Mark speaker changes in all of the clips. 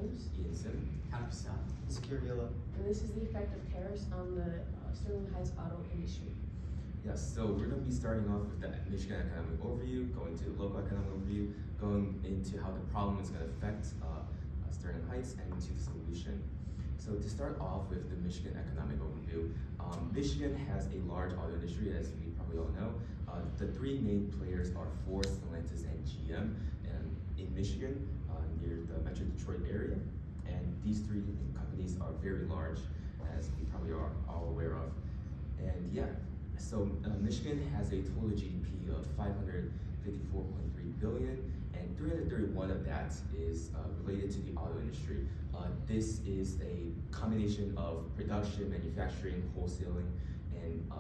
Speaker 1: James.
Speaker 2: Ian Sim.
Speaker 3: Security.
Speaker 1: And this is the effect of tariffs on the Sterling Heights auto industry.
Speaker 2: Yes, so we're going to be starting off with the Michigan economic overview, going to the local economic overview, going into how the problem is going to affect Sterling Heights, and into the solution. So to start off with the Michigan economic overview, Michigan has a large auto industry, as we probably all know. The three main players are Ford, Stellantis, and GM in Michigan, near the Metro Detroit area. And these three companies are very large, as we probably are all aware of. And yeah, so Michigan has a total GDP of $554.3 billion, and 331 of that is related to the auto industry. This is a combination of production, manufacturing, wholesaling, and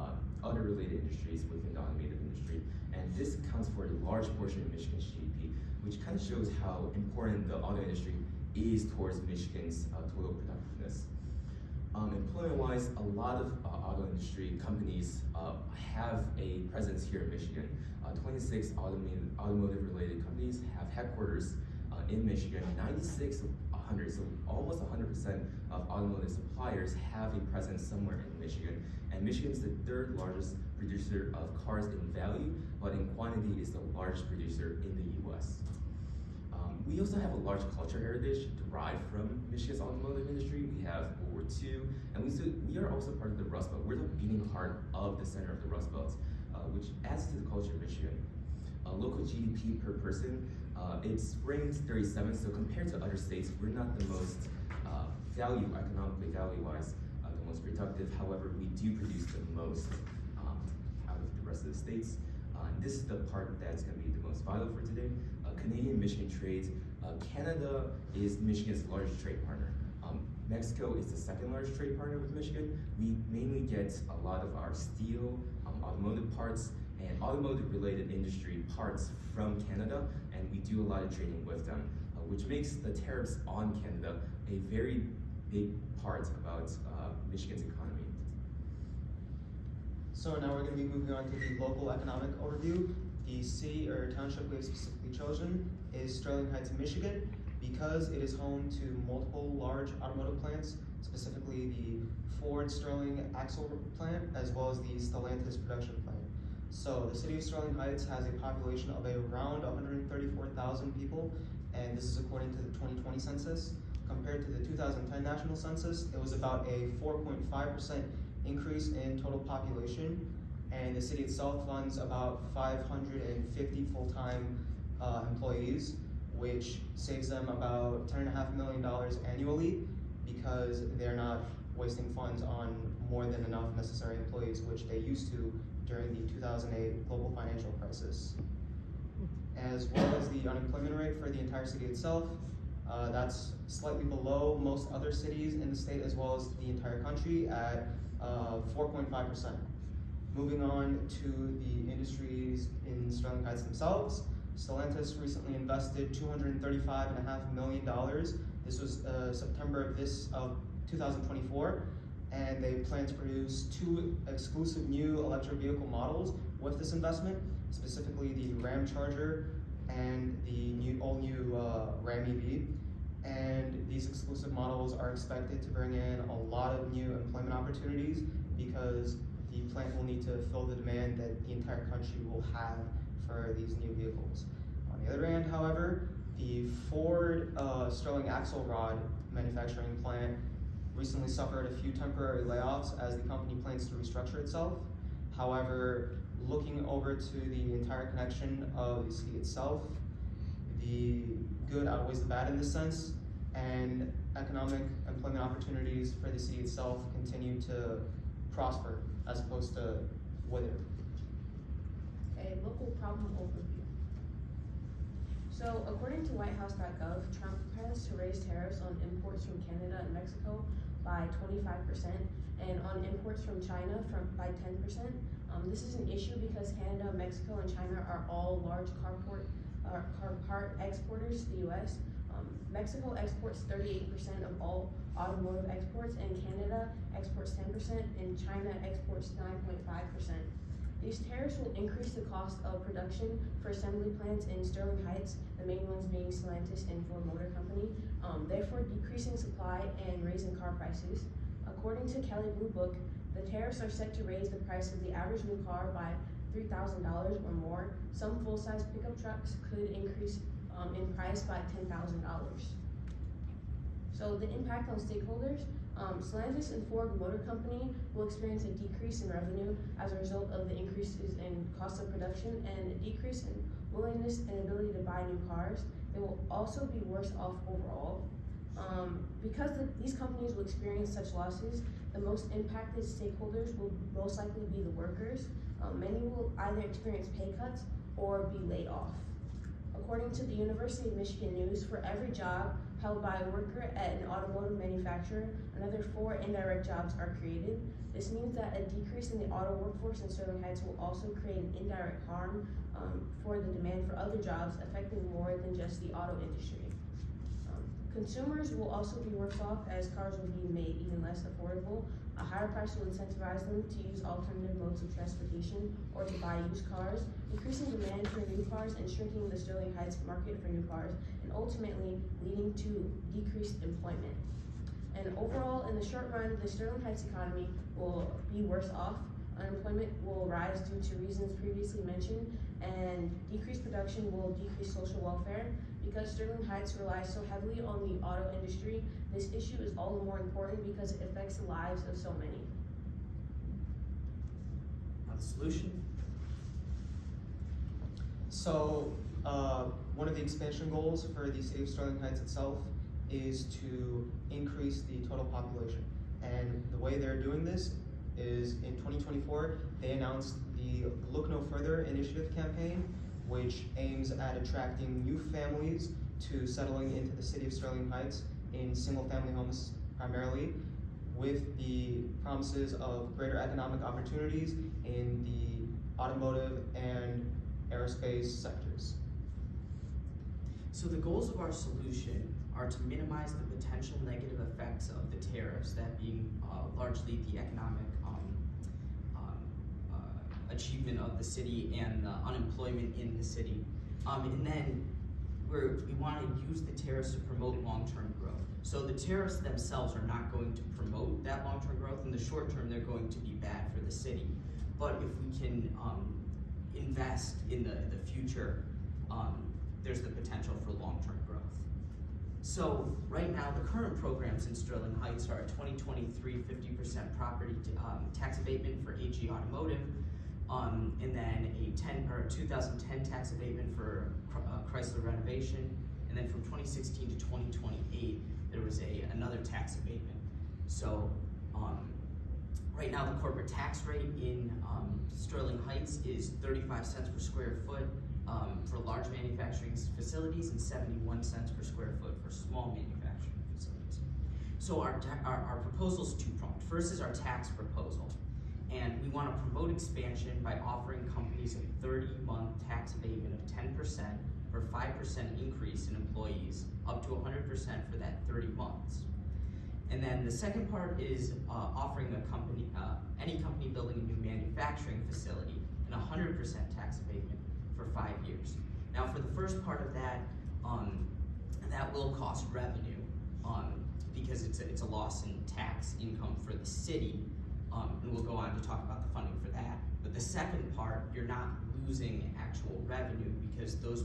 Speaker 2: other related industries within the automotive industry. And this accounts for a large portion of Michigan's GDP, which kind of shows how important the auto industry is towards Michigan's total productiveness. Employment-wise, a lot of auto industry companies have a presence here in Michigan. 26 automotive-related companies have headquarters in Michigan. 96 of 100, so almost 100% of automotive suppliers have a presence somewhere in Michigan. And Michigan is the third largest producer of cars in value, but in quantity is the largest producer in the U.S. We also have a large cultural heritage derived from Michigan's automotive industry. We have World War II, and we are also part of the Rust Belt. We're the beating heart of the center of the Rust Belt, which adds to the culture of Michigan. Local GDP per person, it's ranked 37, so compared to other states, we're not the most economically value-wise, the most productive. However, we do produce the most out of the rest of the states. And this is the part that's going to be the most vital for today. Canadian-Michigan trade. Canada is Michigan's largest trade partner. Mexico is the second largest trade partner with Michigan. We mainly get a lot of our steel, automotive parts, and automotive-related industry parts from Canada, and we do a lot of trading with them, which makes the tariffs on Canada a very big part about Michigan's economy.
Speaker 3: So now we're going to be moving on to the local economic overview. The city or township we have specifically chosen is Sterling Heights, Michigan, because it is home to multiple large automotive plants, specifically the Ford Sterling axle plant, as well as the Stellantis production plant. So the city of Sterling Heights has a population of around 134,000 people, and this is according to the 2020 census. Compared to the 2010 national census, it was about a 4.5% increase in total population, and the city itself funds about 550 full-time employees, which saves them about $10.5 million annually, because they're not wasting funds on more than enough necessary employees, which they used to during the 2008 global financial crisis. As well as the unemployment rate for the entire city itself, that's slightly below most other cities in the state, as well as the entire country, at 4.5%. Moving on to the industries in Sterling Heights themselves, Stellantis recently invested $235.5 million. This was September of 2024, and they plan to produce 2 exclusive new electric vehicle models with this investment, specifically the Ram Charger and the all-new Ram EV. And these exclusive models are expected to bring in a lot of new employment opportunities, because the plant will need to fill the demand that the entire country will have for these new vehicles. On the other hand, however, the Ford Sterling axle rod manufacturing plant recently suffered a few temporary layoffs as the company plans to restructure itself. However, looking over to the entire connection of the city itself, the good outweighs the bad in this sense, and economic employment opportunities for the city itself continue to prosper as opposed to wither.
Speaker 1: A local problem overview. So according to whitehouse.gov, Trump plans to raise tariffs on imports from Canada and Mexico by 25%, and on imports from China by 10%. This is an issue because Canada, Mexico, and China are all large car part exporters to the U.S. Mexico exports 38% of all automotive exports, and Canada exports 10%, and China exports 9.5%. These tariffs will increase the cost of production for assembly plants in Sterling Heights, the main ones being Stellantis and Ford Motor Company. therefore decreasing supply and raising car prices. According to Kelley Blue Book, the tariffs are set to raise the price of the average new car by $3,000 or more. Some full-size pickup trucks could increase in price by $10,000. So the impact on stakeholders, Stellantis and Ford Motor Company will experience a decrease in revenue as a result of the increases in cost of production and a decrease in willingness and ability to buy new cars. They will also be worse off overall. Because these companies will experience such losses, the most impacted stakeholders will most likely be the workers. Many will either experience pay cuts or be laid off. According to the University of Michigan News, for every job held by a worker at an automotive manufacturer, another 4 indirect jobs are created. This means that a decrease in the auto workforce in Sterling Heights will also create an indirect harm for the demand for other jobs, affecting more than just the auto industry. Consumers will also be worse off as cars will be made even less affordable. A higher price will incentivize them to use alternative modes of transportation or to buy used cars, increasing demand for new cars and shrinking the Sterling Heights market for new cars, and ultimately leading to decreased employment. And overall, in the short run, the Sterling Heights economy will be worse off. Unemployment will rise due to reasons previously mentioned, and decreased production will decrease social welfare. Because Sterling Heights relies so heavily on the auto industry, this issue is all the more important because it affects the lives of so many.
Speaker 4: Now the solution?
Speaker 3: So, one of the expansion goals for the city of Sterling Heights itself is to increase the total population. And the way they're doing this is in 2024, they announced the Look No Further initiative campaign, which aims at attracting new families to settling into the city of Sterling Heights in single-family homes primarily, with the promises of greater economic opportunities in the automotive and aerospace sectors.
Speaker 4: So the goals of our solution are to minimize the potential negative effects of the tariffs, that being largely the economic achievement of the city and the unemployment in the city. And then we want to use the tariffs to promote long-term growth. So the tariffs themselves are not going to promote that long-term growth. In the short term, they're going to be bad for the city. But if we can invest in the future, there's the potential for long-term growth. So right now, the current programs in Sterling Heights are a 2023 50% property tax abatement for AG Automotive, and then a 2010 tax abatement for Chrysler Renovation, and then from 2016 to 2028, there was another tax abatement. So right now, the corporate tax rate in Sterling Heights is 35 cents per square foot for large manufacturing facilities and 71 cents per square foot for small manufacturing facilities. So our proposal is two-pronged. First is our tax proposal. And we want to promote expansion by offering companies a 30-month tax abatement of 10% for 5% increase in employees, up to 100% for that 30 months. And then the second part is offering a company, any company building a new manufacturing facility, an 100% tax abatement for 5 years. Now, for the first part of that, that will cost revenue because it's a loss in tax income for the city. And we'll go on to talk about the funding for that. But the second part, you're not losing actual revenue because those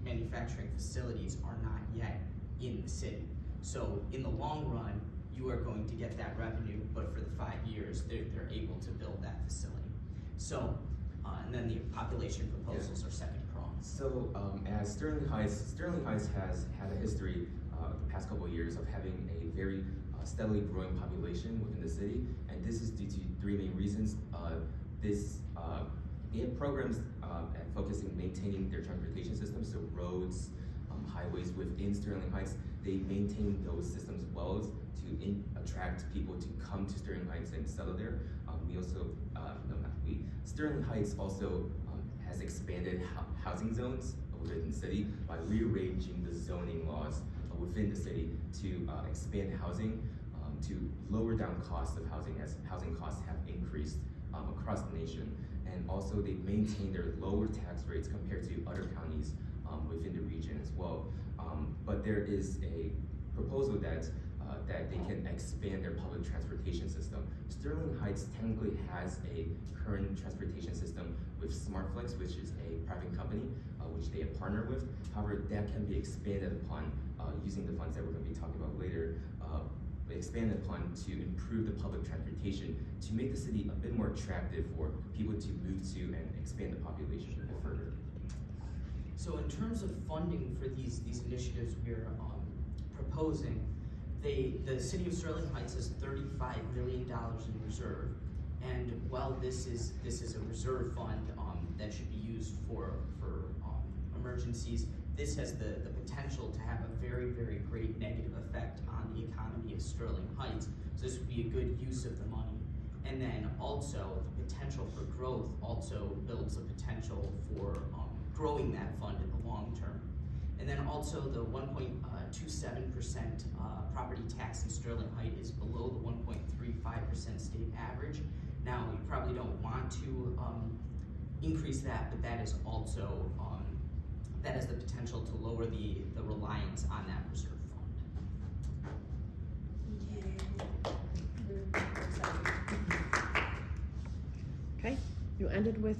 Speaker 4: manufacturing facilities are not yet in the city. So in the long run, you are going to get that revenue, but for the 5 years, they're able to build that facility. So, and then the population proposals are second prong.
Speaker 2: So as Sterling Heights has had a history the past couple of years of having a very steadily growing population within the city, and this is due to 3 main reasons. They have programs at focusing maintaining their transportation systems, so roads, highways within Sterling Heights. They maintain those systems well to attract people to come to Sterling Heights and settle there. Sterling Heights also has expanded housing zones within the city by rearranging the zoning laws within the city to expand housing, to lower down costs of housing as housing costs have increased across the nation. And also they maintain their lower tax rates compared to other counties within the region as well. But there is proposal that that they can expand their public transportation system. Sterling Heights technically has a current transportation system with SmartFlex, which is a private company, which they have partnered with. However, that can be expanded upon using the funds that we're going to be talking about later, expanded upon to improve the public transportation to make the city a bit more attractive for people to move to and expand the population a bit further.
Speaker 4: So in terms of funding for these initiatives we're proposing, the city of Sterling Heights has $35 million in reserve, and while this is a reserve fund that should be used for emergencies, this has the potential to have a very, very great negative effect on the economy of Sterling Heights. So this would be a good use of the money. And then also the potential for growth also builds a potential for growing that fund in the long term. And then also the 1.27% property tax in Sterling Heights is below the 1.35% state average. Now, you probably don't want to increase that, but that is also, that has the potential to lower the reliance on that reserve fund.
Speaker 1: Yeah.
Speaker 5: Okay, you ended with